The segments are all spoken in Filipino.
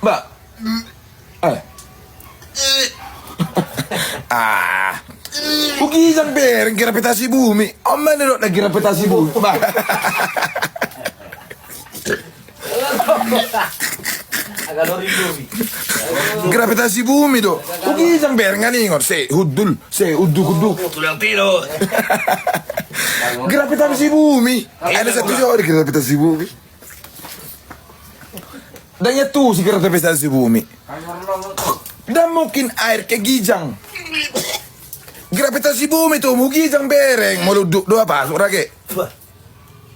Mbak. Huwag bereng gravitasi bumi. Oh, mana na gravitasi bumi? Mbak. Gravitasi bumi do. Huwag bereng nganingon. Hudul. Uddu. Tulang tiro. Gravitasi bumi. Ada satu jauh gravitasi bumi. Dan itu si gravitasi bumi. Dan mungkin air kegijang. Gravitasi bumi tuh mugijang bereng. Mau duduk doa apa? Surage.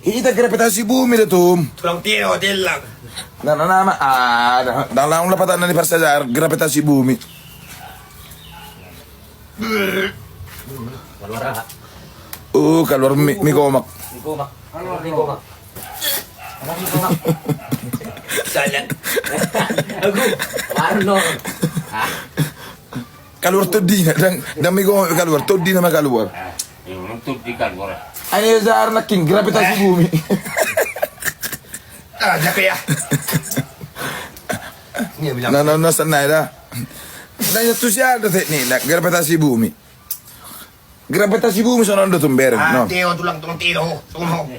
Kita gravitasi bumi tuh. Tulang tiro, tilang. Nama dalam lapatan dari persajar gravitasi bumi. Keluar mie komak. Salah. Aku Warno. Keluar tuh dina dan mie komak keluar tuh dina mah keluar. Yung tudikan mo rin. Ini zar naking gravitasi bumi. Jape ya. Sanay dah. Nanya tuh siya ada nih nak gravitasi bumi. Gravitasi bumi sono ando tuh bereng, no. Tiro, tulang tiro. Tulang.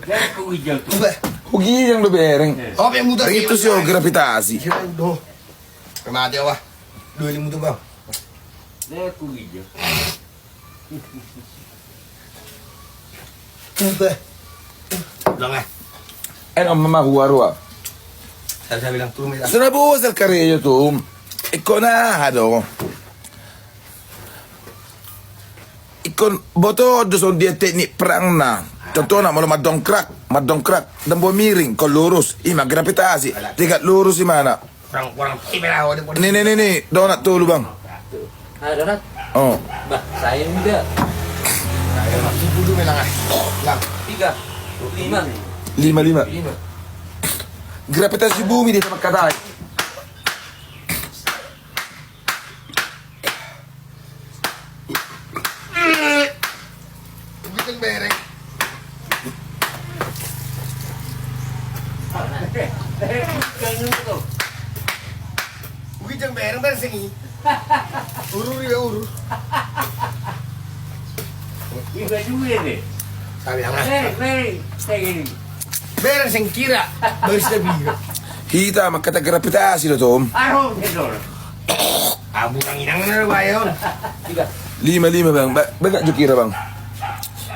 Jangan kau hijau tu. Hugi yang lo bereng. Oh, yang muda. Itu sih gravitasi. Do. Kemana dia wah? 25 tuh bang. Jangan kau hijau. Ulang ya. Om mama huarua. Saya bilang tuh minta. Sono buos del carrillo tu. Iconado. Ikon boto do son dia teknik perang na. Contohnya mau madongkrak dan bawa miring kau lurus. Ima gravitasi. Tiga lurus di mana? Kurang ibadah ada. Nih, donat tuh lu bang. Donat. Oh. Bah, saya enggak. Masih dulu bilang ah. Lang. 5. 5. Gravitasi bumi di tempat katai. Begitu bereng. Begitu bereng sini. Urur. Iba juga deh. Sabi lang ah. Saya gini. Bereng sing kira. Baris na bigo. Kita makata gravitasi lo tom. Araw, hedor. Abo nang inang na ba yun? 5 bang. Baga jukira bang.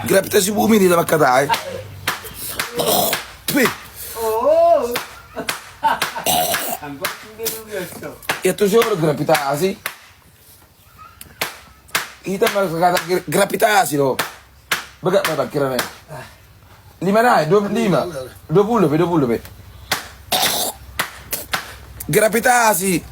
Gravitasi bumi di tempat katai. Wih. Oh. Angkot hindi gusto. Itu sih gravitasi. Kita makata gravitasi lo. Baga apa kira-kira? 5 na, 20 be. Gravitasi.